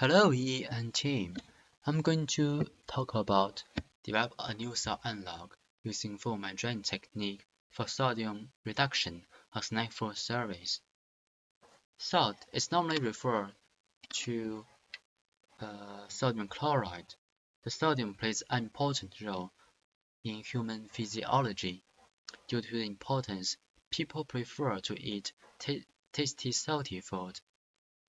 Hello, Yi and team. I'm going to talk about develop a new salt analog using foam and drain technique for sodium reduction of snack food service. Salt is normally referred to sodium chloride. The sodium plays an important role in human physiology. Due to the importance, people prefer to eat tasty salty food.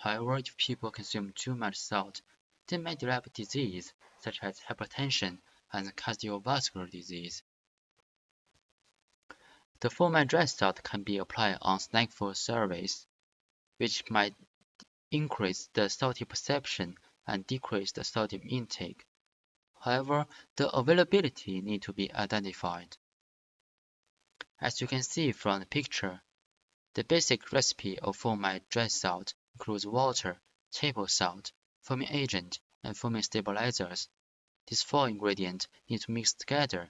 However, if people consume too much salt, they may develop disease such as hypertension and cardiovascular disease. The foam and dry salt can be applied on snack food service, which might increase the salty perception and decrease the sodium intake. However, the availability need to be identified. As you can see from the picture, the basic recipe of foam and dry salt includes water, table salt, foaming agent, and foaming stabilizers. These four ingredients need to mix together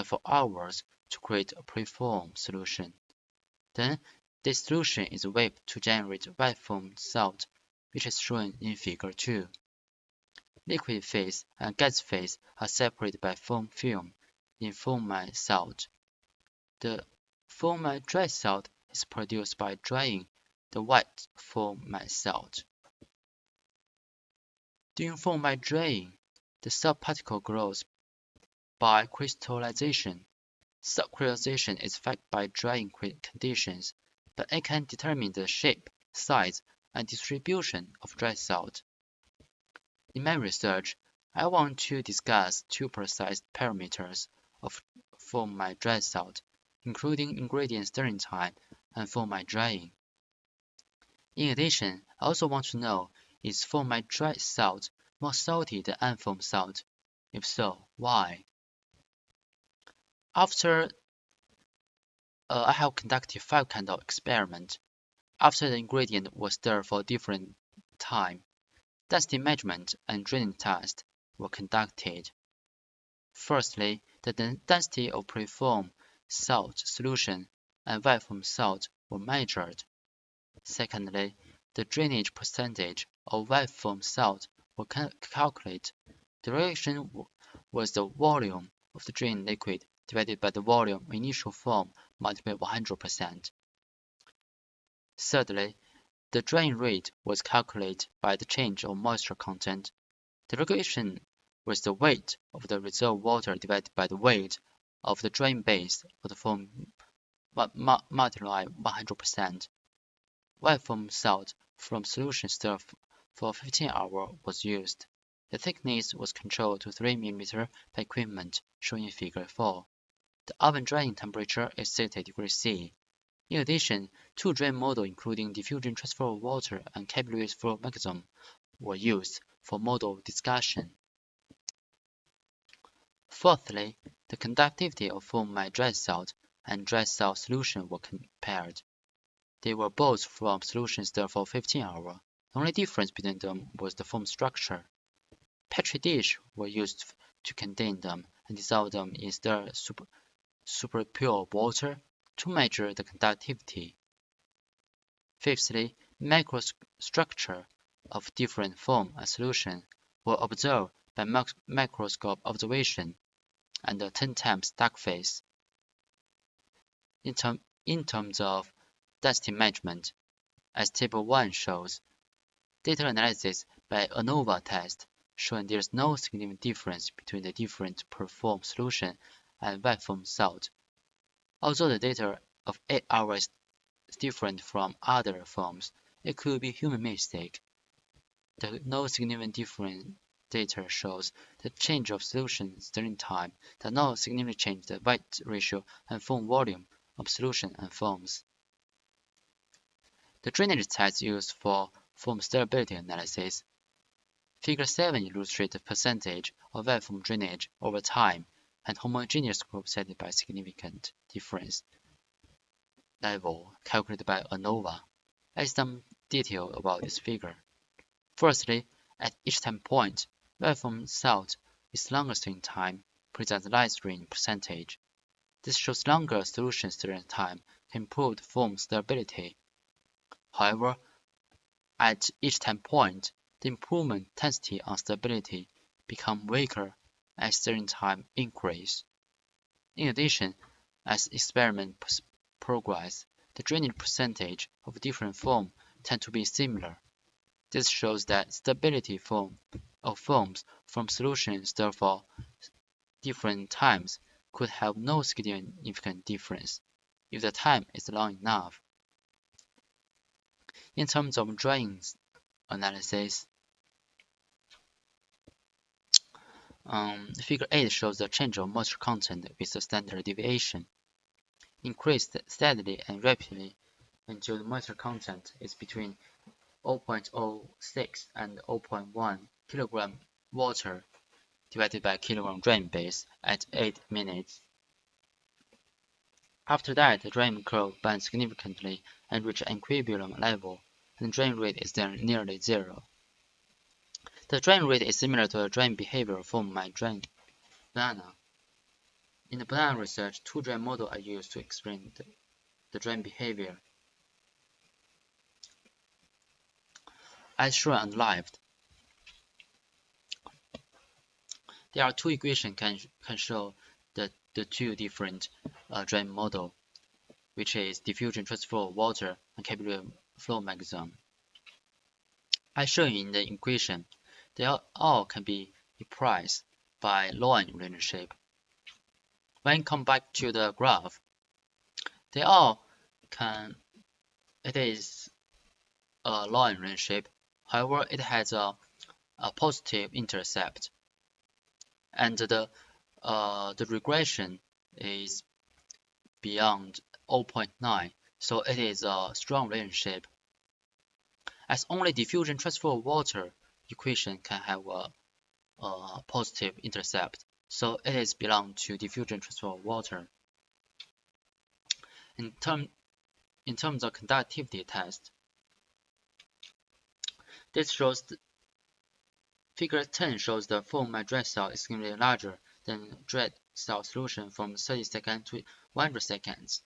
for hours to create a preformed solution. Then, this solution is whipped to generate wet foam salt, which is shown in Figure 2. Liquid phase and gas phase are separated by foam film in foaming salt. The foaming dry salt is produced by drying the wet foaming salt. During foaming drying, the salt particle grows by crystallization. Salt crystallization is affected by drying conditions, but it can determine the shape, size, and distribution of dry salt. In my research, I want to discuss two precise parameters of foaming dry salt, including ingredient stirring time and foaming drying. In addition, I also want to know, is foaming dry salt more salty than unfoamed salt? If so, why? After I have conducted 5 kinds of experiments. After the ingredient was stirred for different time, density measurement and draining tests were conducted. Firstly, the density of preformed salt solution and wet foam salt were measured. Secondly, the drainage percentage of wet foam salt were calculated. The relation was the volume of the drained liquid divided by the volume of initial foam multiplied by 100%. Thirdly, the drain rate was calculated by the change of moisture content. The regulation was the weight of the reserved water divided by the weight of the drain base of the foam multiplied 100%. Wet foam salt from solution stirred for 15 hours was used. The thickness was controlled to 3 mm by equipment shown in Figure 4. The oven drying temperature is 60 degrees C. In addition, 2 drain models including diffusion transfer of water and capillary flow mechanism were used for model discussion. Fourthly, the conductivity of foaming dry salt and dry salt solution were compared. They were both from solutions stirred for 15 hours. The only difference between them was the foam structure. Petri dishes were used to contain them and dissolve them in stirred super pure water to measure the conductivity. Fifthly, microstructure of different foam and solution were observed by microscope observation and a 10 times dark phase. In terms of density measurement, as Table 1 shows, data analysis by ANOVA test showing there is no significant difference between the different preformed solution and wet foam salt. Although the data of 8 hours is different from other foams, it could be human mistake. The no significant difference data shows the change of solution stirring time does not significantly change the wet ratio and foam volume of solution and foams. The drainage test used for foam stirability analysis. Figure 7 illustrates the percentage of wet foam drainage over time and homogeneous group set by significant difference level calculated by ANOVA. Add some detail about this figure. Firstly, at each time point, wet foam salt with longer stirring time presents light drain percentage. This shows longer solution stirring time can improve the foam stirability. However, at each time point, the improvement intensity and stability become weaker as certain time increase. In addition, as experiments progress, the draining percentage of different foam tend to be similar. This shows that stability of foams from solutions stored for different times could have no significant difference if the time is long enough. In terms of drying analysis, Figure 8 shows the change of moisture content with the standard deviation. Increased steadily and rapidly until the moisture content is between 0.06 and 0.1 kg water divided by kilogram drain base at 8 minutes. After that, the drain curve bends significantly and reaches an equilibrium level, and the drain rate is then nearly zero. The drain rate is similar to the drain behavior from my drain banana. In the banana research, two drain models are used to explain the drain behavior. As shown on the left, there are two equations can show the two different drain model, which is diffusion transfer of water and capillary flow mechanism. As shown in the equation, they all can be replaced by line relationship. When come back to the graph, they all can. It is a line relationship. However, it has a positive intercept, and the regression is beyond 0.9, so it is a strong relationship. As only diffusion transfer of water equation can have a positive intercept, so it is belong to diffusion transfer of water. In terms of conductivity test, this shows Figure 10 shows the foam my dry cell is significantly larger than dry cell solution from 30 seconds to 100 seconds.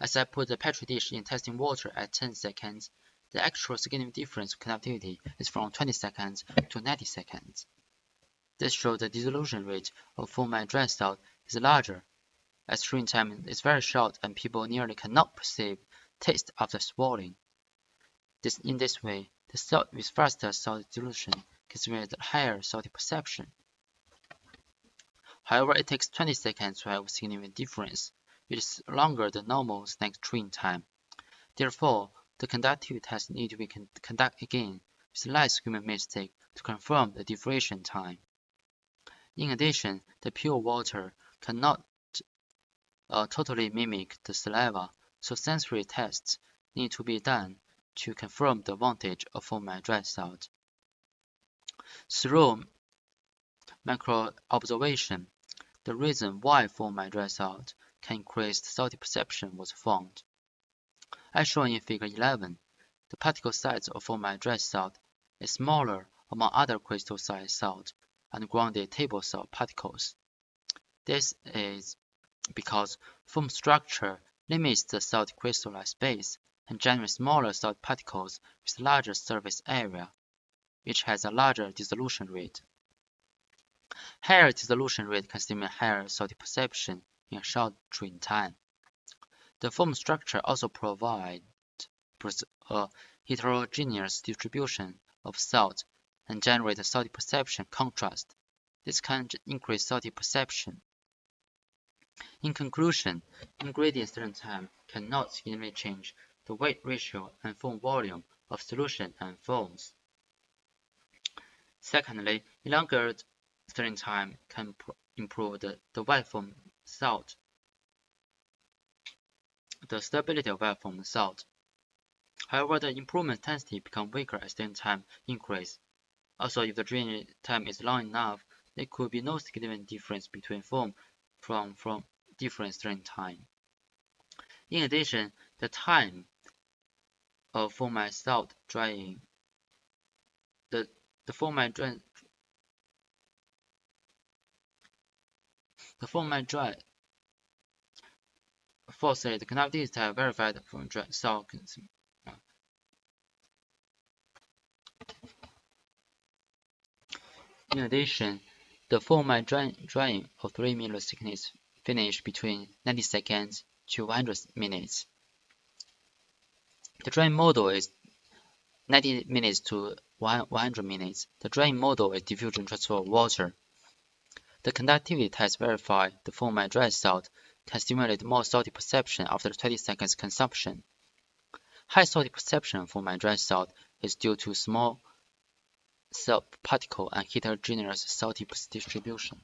As I put the petri dish in testing water at 10 seconds, the actual significant difference in conductivity is from 20 seconds to 90 seconds. This shows the dissolution rate of foam my dry cell is larger, as chewing time is very short and people nearly cannot perceive taste after swallowing. In this way, the salt with faster salt dissolution gives me the higher salty perception. However, it takes 20 seconds to have a significant difference, which is longer than normal snack chewing time. Therefore, the conductivity test needs to be conducted again with less human mistake to confirm the diffusion time. In addition, the pure water cannot totally mimic the saliva, so sensory tests need to be done to confirm the advantage of foam my dry salt. Through micro-observation, the reason why foam my dry salt can increase salty perception was found. As shown in Figure 11, the particle size of foam my dry salt is smaller among other crystal-sized salt and grounded table salt particles. This is because foam structure limits the salt crystalline space and generates smaller salt particles with larger surface area, which has a larger dissolution rate. Higher dissolution rate can stimulate higher salty perception in a short chewing time. The foam structure also provides a heterogeneous distribution of salt and generate a salty perception contrast. This can increase salty perception. In conclusion, ingredients during time cannot significantly change the weight ratio and foam volume of solution and foams. Secondly, elongated stirring time can improve the wet foam salt, the stability of wet foam salt. However, the improvement intensity becomes weaker as stirring time increases. Also, if the draining time is long enough, there could be no significant difference between foam from different stirring time. In addition, the time of foam my salt drying, the foam my dry Fourthly, the conductivity test verified from dry salt In addition, the formite drying of 3 mm thickness finish between 90 seconds to 100 minutes. The drying model is 90 minutes to 100 minutes. The drying model is diffusion transfer of water. The conductivity test verified the formite dry salt can stimulate more salty perception after 20 seconds consumption. High salty perception for my dry salt is due to small salt particle and heterogeneous salty distribution.